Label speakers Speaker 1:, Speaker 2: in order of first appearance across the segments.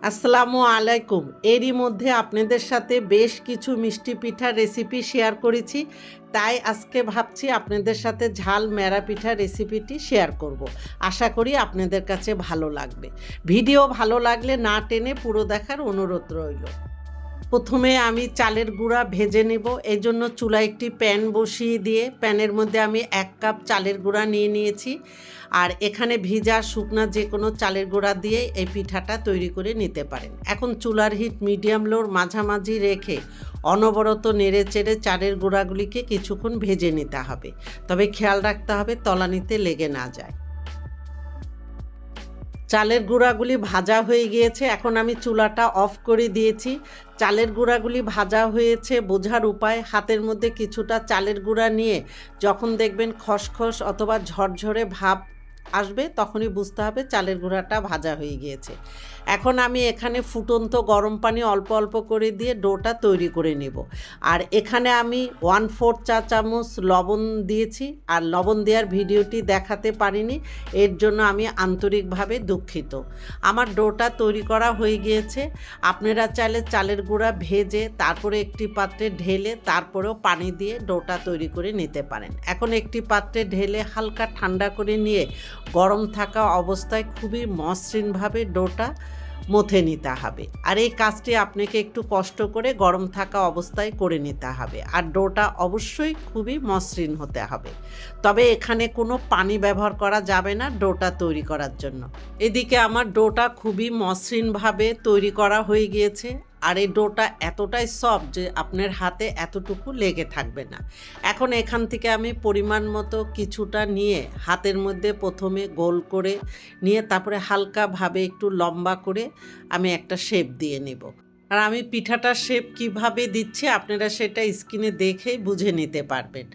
Speaker 1: আসসালামু আলাইকুম। এরই মধ্যে আপনাদের সাথে বেশ কিছু মিষ্টি পিঠার রেসিপি শেয়ার করেছি, তাই আজকে ভাবছি আপনাদের সাথে ঝাল মেরা পিঠার রেসিপিটি শেয়ার করব। আশা করি আপনাদের কাছে ভালো লাগবে। ভিডিও ভালো লাগলে না টেনে পুরো দেখার অনুরোধ রইল। প্রথমে আমি চালের গুঁড়া ভেজে নেব। এই জন্য চুলায় একটি প্যান বসিয়ে দিয়ে প্যানের মধ্যে আমি 1 কাপ চালের গুঁড়া নিয়ে নিয়েছি। আর এখানে ভিজা শুকনা যে কোনো চালের গুঁড়া দিয়ে এই পিঠাটা তৈরি করে নিতে পারেন। এখন চুলার হিট মিডিয়াম লোর মাঝামাঝি রেখে অনবরত নেড়ে চেড়ে চালের গুঁড়াগুলিকে কিছুক্ষণ ভেজে নিতে হবে। তবে খেয়াল রাখতে হবে তলানিতে লেগে না যায়। চালের গুঁড়াগুলি ভাজা হয়ে গিয়েছে। এখন আমি চুলাটা অফ করে দিয়েছি। চালের গুঁড়াগুলি ভাজা হয়েছে বোঝার উপায়, হাতের মধ্যে কিছুটা চালের গুঁড়া নিয়ে যখন দেখবেন খসখস অথবা ঝরঝরে ভাব আসবে তখনই বুঝতে হবে চালের গুঁড়াটা ভাজা হয়ে গিয়েছে। এখন আমি এখানে ফুটন্ত গরম পানি অল্প অল্প করে দিয়ে ডোটা তৈরি করে নেব। আর এখানে আমি 1/4 চা চামচ লবণ দিয়েছি। আর লবণ দেওয়ার ভিডিওটি দেখাতে পারিনি, এর জন্য আমি আন্তরিকভাবে দুঃখিত। আমার ডোটা তৈরি করা হয়ে গিয়েছে। আপনারা চাইলে চালের গুঁড়া ভেজে তারপরে একটি পাত্রে ঢেলে তারপরেও পানি দিয়ে ডোটা তৈরি করে নিতে পারেন। এখন একটি পাত্রে ঢেলে হালকা ঠান্ডা করে নিয়ে গরম থাকা অবস্থায় খুবই মসৃণভাবে ডোটা মথে নিতে হবে। আর এই কাজটি আপনাকে একটু কষ্ট করে গরম থাকা অবস্থায় করে নিতে হবে। আর ডোটা অবশ্যই খুবই মসৃণ হতে হবে। তবে এখানে কোনো পানি ব্যবহার করা যাবে না ডোটা তৈরি করার জন্য। এদিকে আমার ডোটা খুবই মসৃণভাবে তৈরি করা হয়ে গিয়েছে। আর এই ডোটা এতটাই সফট যে আপনার হাতে এতটুকু লেগে থাকবে না। এখন এখান থেকে আমি পরিমাণ মতো কিছুটা নিয়ে হাতের মধ্যে প্রথমে গোল করে নিয়ে তারপরে হালকাভাবে একটু লম্বা করে আমি একটা শেপ দিয়ে নেব। আর আমি পিঠাটার শেপ কিভাবে দিচ্ছি আপনারা সেটা স্ক্রিনে দেখেই বুঝে নিতে পারবেন।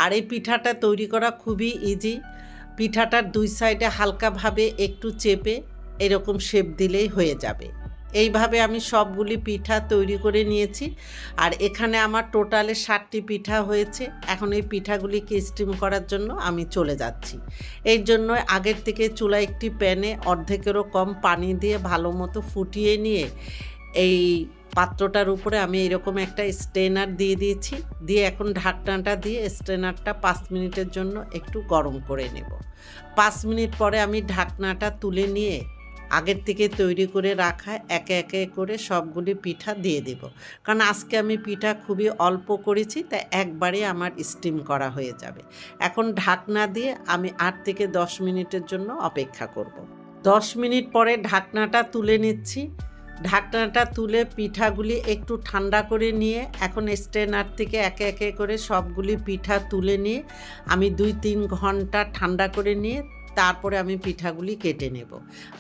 Speaker 1: আর এই পিঠাটা তৈরি করা খুবই ইজি। পিঠাটার 2 সাইডে হালকাভাবে একটু চেপে এরকম শেপ দিলেই হয়ে যাবে। এইভাবে আমি সবগুলি পিঠা তৈরি করে নিয়েছি। আর এখানে আমার টোটালে 60টি পিঠা হয়েছে। এখন এই পিঠাগুলিকে স্টিম করার জন্য আমি চলে যাচ্ছি। এই জন্য আগের থেকে চুলায় একটি প্যানে অর্ধেকেরও কম পানি দিয়ে ভালো মতো ফুটিয়ে নিয়ে এই পাত্রটার উপরে আমি এরকম একটা স্ট্রেনার দিয়ে দিয়েছি। দিয়ে এখন ঢাকনাটা দিয়ে স্ট্রেনারটা 5 মিনিটের জন্য একটু গরম করে নেব। 5 মিনিট পরে আমি ঢাকনাটা তুলে নিয়ে আগের থেকে তৈরি করে রাখা একে একে করে সবগুলি পিঠা দিয়ে দেব। কারণ আজকে আমি পিঠা খুবই অল্প করেছি, তাই একবারে আমার স্টিম করা হয়ে যাবে। এখন ঢাকনা দিয়ে আমি 8 থেকে 10 মিনিটের জন্য অপেক্ষা করব। 10 মিনিট পরে ঢাকনাটা তুলে নিচ্ছি। ঢাকনাটা তুলে পিঠাগুলি একটু ঠান্ডা করে নিয়ে এখন স্ট্রেনার থেকে একে একে করে সবগুলি পিঠা তুলে নিয়ে আমি 2-3 ঘন্টা ঠান্ডা করে নিয়ে তারপরে আমি পিঠাগুলি কেটে নেব।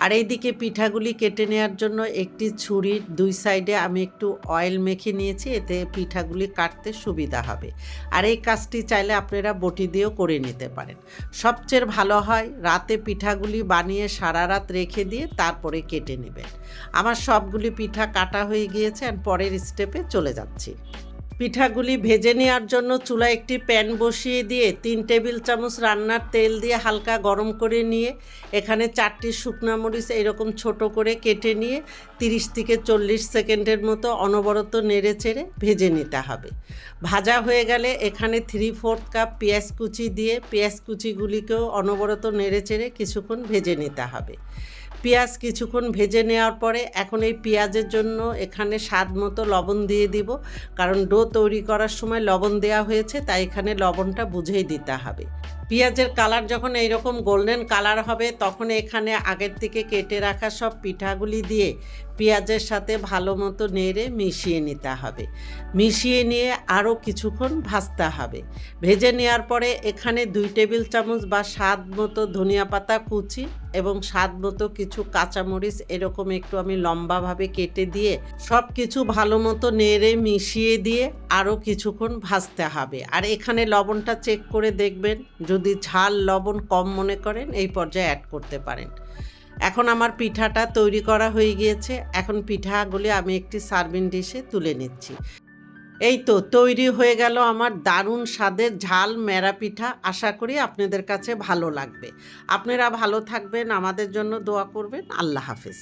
Speaker 1: আর এইদিকে পিঠাগুলি কেটে নেওয়ার জন্য একটি ছুরির 2 সাইডে আমি একটু অয়েল মেখে নিয়েছি, এতে পিঠাগুলি কাটতে সুবিধা হবে। আর এই কাজটি চাইলে আপনারা বটি দিয়েও করে নিতে পারেন। সবচেয়ে ভালো হয় রাতে পিঠাগুলি বানিয়ে সারা রাত রেখে দিয়ে তারপরে কেটে নেবেন। আমার সবগুলি পিঠা কাটা হয়ে গিয়েছে আর পরের স্টেপে চলে যাচ্ছি। পিঠাগুলি ভেজে নেওয়ার জন্য চুলায় একটি প্যান বসিয়ে দিয়ে 3 টেবিল চামচ রান্নার তেল দিয়ে হালকা গরম করে নিয়ে এখানে 4টি শুকনো মরিচ এরকম ছোট করে কেটে নিয়ে 30 থেকে 40 সেকেন্ডের মতো অনবরত নেড়ে চেড়ে ভেজে নিতে হবে। ভাজা হয়ে গেলে এখানে 3/4 কাপ পেঁয়াজ কুচি দিয়ে পেঁয়াজ কুচিগুলিকেও অনবরত নেড়ে চেড়ে কিছুক্ষণ ভেজে নিতে হবে। পেঁয়াজ কিছুক্ষণ ভেজে নেওয়ার পরে এখন এই পেঁয়াজের জন্য এখানে স্বাদ মতো লবণ দিয়ে দিব। কারণ ডো তৈরি করার সময় লবণ দেওয়া হয়েছে, তাই এখানে লবণটা বুঝেই দিতে হবে। পেঁয়াজের কালার যখন এইরকম গোল্ডেন কালার হবে তখন এখানে আগের থেকে কেটে রাখা সব পিঠাগুলি দিয়ে পেঁয়াজের সাথে ভালো মতো নেড়ে মিশিয়ে নিতে হবে। মিশিয়ে নিয়ে আরও কিছুক্ষণ ভাজতে হবে। ভেজে নেওয়ার পরে এখানে 2 টেবিল চামচ বা স্বাদ মতো ধনিয়া পাতা কুচি এবং স্বাদ মতো কিছু কাঁচামরিচ এরকম একটু আমি লম্বাভাবে কেটে দিয়ে সব কিছু ভালো মতো নেড়ে মিশিয়ে দিয়ে আরও কিছুক্ষণ ভাজতে হবে। আর এখানে লবণটা চেক করে দেখবেন, যদি ঝাল লবণ কম মনে করেন এই পর্যায়ে অ্যাড করতে পারেন। এখন আমার পিঠাটা তৈরি করা হয়ে গিয়েছে। এখন পিঠাগুলি আমি একটি সার্ভিং ডিশে তুলে নিচ্ছি। এই তো তৈরি হয়ে গেল আমার দারুণ স্বাদের ঝাল মেরা পিঠা। আশা করি আপনাদের কাছে ভালো লাগবে। আপনারা ভালো থাকবেন, আমাদের জন্য দোয়া করবেন। আল্লাহ হাফেজ।